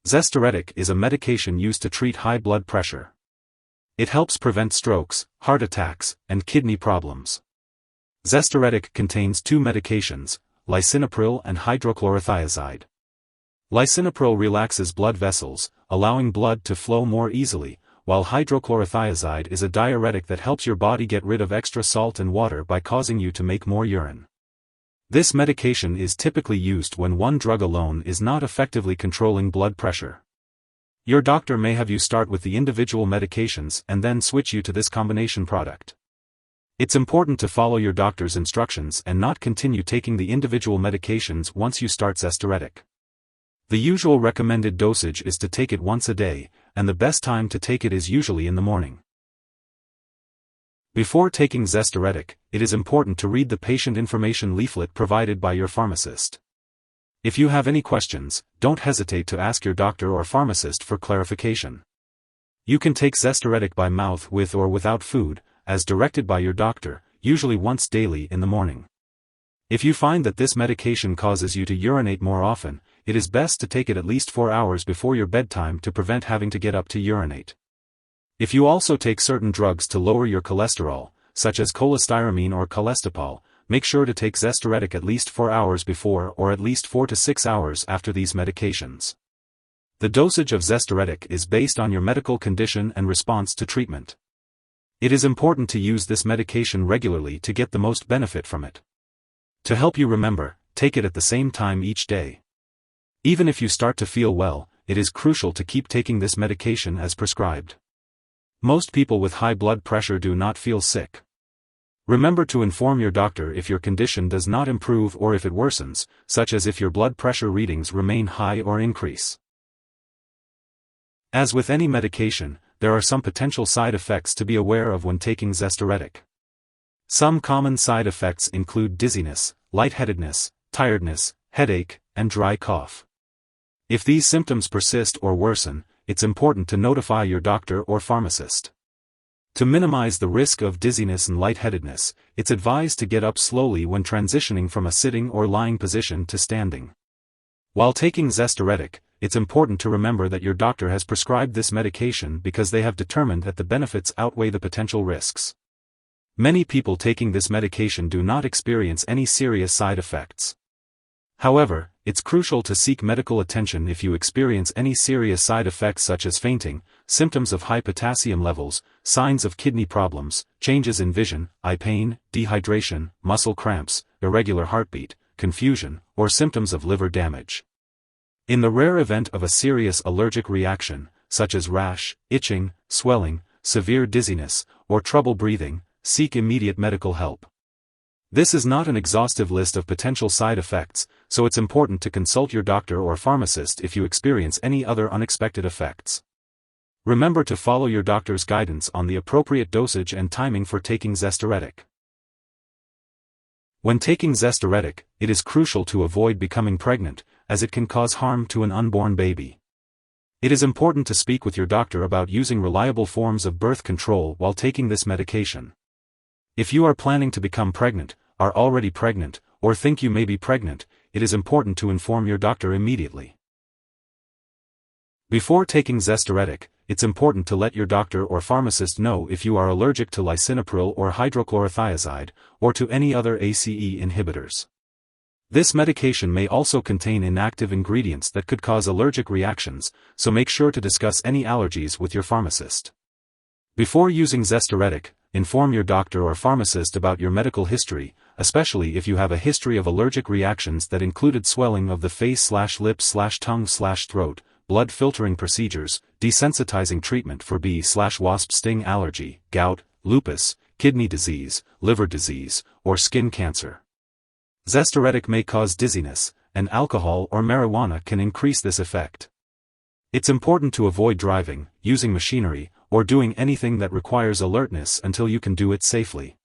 Zestoretic is a medication used to treat high blood pressure. It helps prevent strokes, heart attacks, and kidney problems. Zestoretic contains two medications, lisinopril and hydrochlorothiazide. Lisinopril relaxes blood vessels, allowing blood to flow more easily, while hydrochlorothiazide is a diuretic that helps your body get rid of extra salt and water by causing you to make more urine. This medication is typically used when one drug alone is not effectively controlling blood pressure. Your doctor may have you start with the individual medications and then switch you to this combination product. It's important to follow your doctor's instructions and not continue taking the individual medications once you start Zestoretic. The usual recommended dosage is to take it once a day, and the best time to take it is usually in the morning. Before taking Zestoretic, it is important to read the patient information leaflet provided by your pharmacist. If you have any questions, don't hesitate to ask your doctor or pharmacist for clarification. You can take Zestoretic by mouth with or without food, as directed by your doctor, usually once daily in the morning. If you find that this medication causes you to urinate more often, it is best to take it at least 4 hours before your bedtime to prevent having to get up to urinate. If you also take certain drugs to lower your cholesterol, such as cholestyramine or cholestyramine, make sure to take Zestoretic at least 4 hours before or at least 4 to 6 hours after these medications. The dosage of Zestoretic is based on your medical condition and response to treatment. It is important to use this medication regularly to get the most benefit from it. To help you remember, take it at the same time each day. Even if you start to feel well, it is crucial to keep taking this medication as prescribed. Most people with high blood pressure do not feel sick. Remember to inform your doctor if your condition does not improve or if it worsens, such as if your blood pressure readings remain high or increase. As with any medication, there are some potential side effects to be aware of when taking Zestoretic. Some common side effects include dizziness, lightheadedness, tiredness, headache, and dry cough. If these symptoms persist or worsen, it's important to notify your doctor or pharmacist. To minimize the risk of dizziness and lightheadedness, it's advised to get up slowly when transitioning from a sitting or lying position to standing. While taking Zestoretic, it's important to remember that your doctor has prescribed this medication because they have determined that the benefits outweigh the potential risks. Many people taking this medication do not experience any serious side effects. However, it's crucial to seek medical attention if you experience any serious side effects such as fainting, symptoms of high potassium levels, signs of kidney problems, changes in vision, eye pain, dehydration, muscle cramps, irregular heartbeat, confusion, or symptoms of liver damage. In the rare event of a serious allergic reaction, such as rash, itching, swelling, severe dizziness, or trouble breathing, seek immediate medical help. This is not an exhaustive list of potential side effects, so it's important to consult your doctor or pharmacist if you experience any other unexpected effects. Remember to follow your doctor's guidance on the appropriate dosage and timing for taking Zestoretic. When taking Zestoretic, it is crucial to avoid becoming pregnant, as it can cause harm to an unborn baby. It is important to speak with your doctor about using reliable forms of birth control while taking this medication. If you are planning to become pregnant, are already pregnant, or think you may be pregnant, it is important to inform your doctor immediately. Before taking Zestoretic, it's important to let your doctor or pharmacist know if you are allergic to lisinopril or hydrochlorothiazide, or to any other ACE inhibitors. This medication may also contain inactive ingredients that could cause allergic reactions, so make sure to discuss any allergies with your pharmacist. Before using Zestoretic, inform your doctor or pharmacist about your medical history, especially if you have a history of allergic reactions that included swelling of the face/lip/tongue/throat, blood filtering procedures, desensitizing treatment for bee/wasp sting allergy, gout, lupus, kidney disease, liver disease, or skin cancer. Zestoretic may cause dizziness, and alcohol or marijuana can increase this effect. It's important to avoid driving, using machinery, or doing anything that requires alertness until you can do it safely.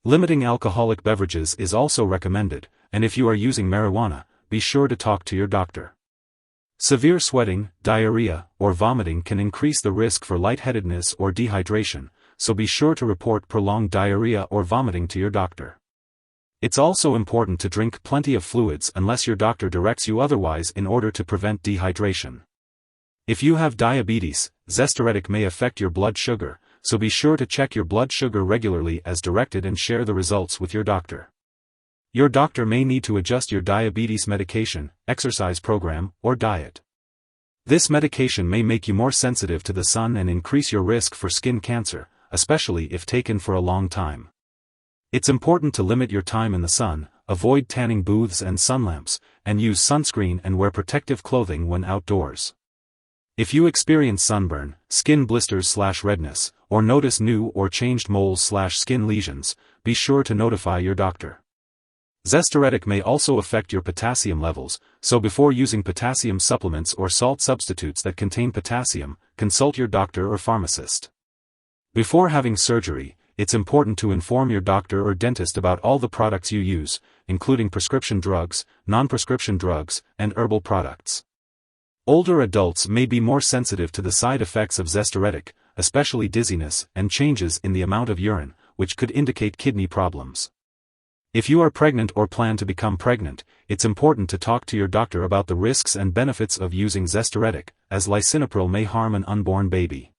Limiting alcoholic beverages is also recommended, and if you are using marijuana, be sure to talk to your doctor. Severe sweating, diarrhea, or vomiting can increase the risk for lightheadedness or dehydration, so be sure to report prolonged diarrhea or vomiting to your doctor. It's also important to drink plenty of fluids unless your doctor directs you otherwise in order to prevent dehydration. If you have diabetes, Zestoretic may affect your blood sugar, so be sure to check your blood sugar regularly as directed and share the results with your doctor. Your doctor may need to adjust your diabetes medication, exercise program, or diet. This medication may make you more sensitive to the sun and increase your risk for skin cancer, especially if taken for a long time. It's important to limit your time in the sun, avoid tanning booths and sun lamps, and use sunscreen and wear protective clothing when outdoors. If you experience sunburn, skin blisters/redness, or notice new or changed moles/skin lesions, be sure to notify your doctor. Zestoretic may also affect your potassium levels, so before using potassium supplements or salt substitutes that contain potassium, consult your doctor or pharmacist. Before having surgery, it's important to inform your doctor or dentist about all the products you use, including prescription drugs, non-prescription drugs, and herbal products. Older adults may be more sensitive to the side effects of Zestoretic, especially dizziness and changes in the amount of urine, which could indicate kidney problems. If you are pregnant or plan to become pregnant, it's important to talk to your doctor about the risks and benefits of using Zestoretic, as Lisinopril may harm an unborn baby.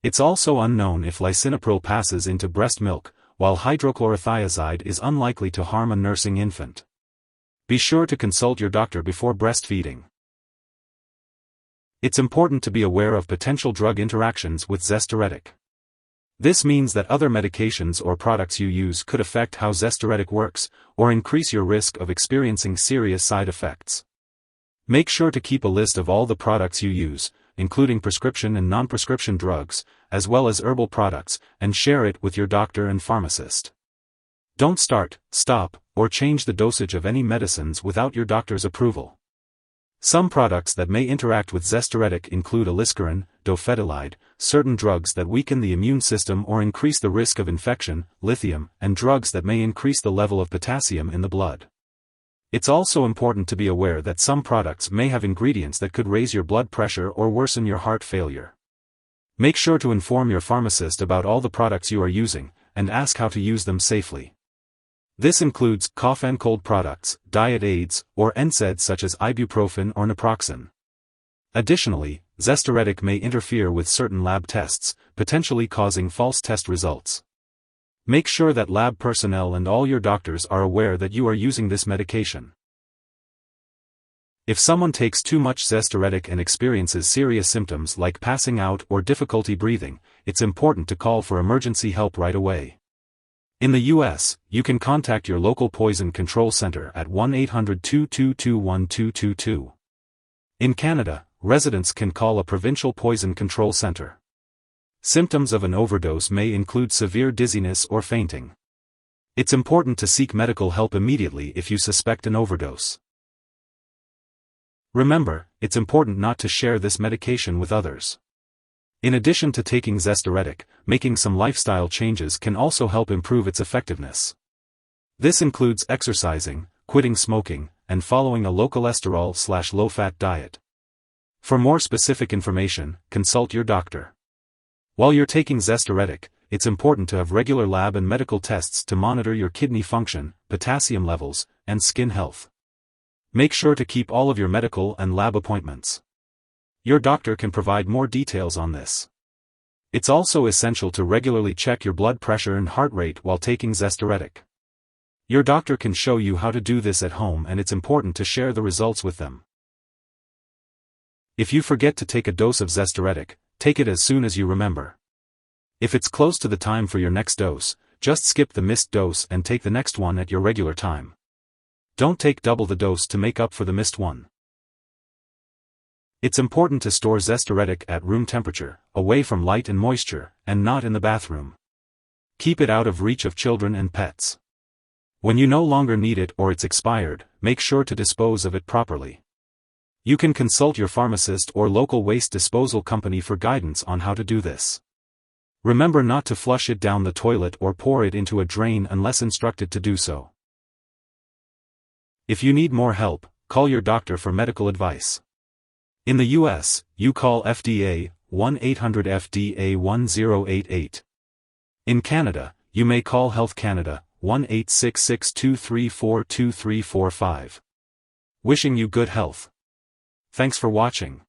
It's also unknown if Lisinopril passes into breast milk, while hydrochlorothiazide is unlikely to harm a nursing infant. Be sure to consult your doctor before breastfeeding. It's important to be aware of potential drug interactions with Zestoretic. This means that other medications or products you use could affect how Zestoretic works, or increase your risk of experiencing serious side effects. Make sure to keep a list of all the products you use, including prescription and non-prescription drugs, as well as herbal products, and share it with your doctor and pharmacist. Don't start, stop, or change the dosage of any medicines without your doctor's approval. Some products that may interact with Zestoretic include aliskiren, dofetilide, certain drugs that weaken the immune system or increase the risk of infection, lithium, and drugs that may increase the level of potassium in the blood. It's also important to be aware that some products may have ingredients that could raise your blood pressure or worsen your heart failure. Make sure to inform your pharmacist about all the products you are using, and ask how to use them safely. This includes cough and cold products, diet aids, or NSAIDs such as ibuprofen or naproxen. Additionally, Zestoretic may interfere with certain lab tests, potentially causing false test results. Make sure that lab personnel and all your doctors are aware that you are using this medication. If someone takes too much Zestoretic and experiences serious symptoms like passing out or difficulty breathing, it's important to call for emergency help right away. In the U.S., you can contact your local poison control center at 1-800-222-1222. In Canada, residents can call a provincial poison control center. Symptoms of an overdose may include severe dizziness or fainting. It's important to seek medical help immediately if you suspect an overdose. Remember, it's important not to share this medication with others. In addition to taking Zestoretic, making some lifestyle changes can also help improve its effectiveness. This includes exercising, quitting smoking, and following a low cholesterol/low-fat diet. For more specific information, consult your doctor. While you're taking Zestoretic, it's important to have regular lab and medical tests to monitor your kidney function, potassium levels, and skin health. Make sure to keep all of your medical and lab appointments. Your doctor can provide more details on this. It's also essential to regularly check your blood pressure and heart rate while taking Zestoretic. Your doctor can show you how to do this at home, and it's important to share the results with them. If you forget to take a dose of Zestoretic, take it as soon as you remember. If it's close to the time for your next dose, just skip the missed dose and take the next one at your regular time. Don't take double the dose to make up for the missed one. It's important to store Zestoretic at room temperature, away from light and moisture, and not in the bathroom. Keep it out of reach of children and pets. When you no longer need it or it's expired, make sure to dispose of it properly. You can consult your pharmacist or local waste disposal company for guidance on how to do this. Remember not to flush it down the toilet or pour it into a drain unless instructed to do so. If you need more help, call your doctor for medical advice. In the U.S., you call FDA, 1-800-FDA-1088. In Canada, you may call Health Canada, 1-866-234-2345. Wishing you good health. Thanks for watching.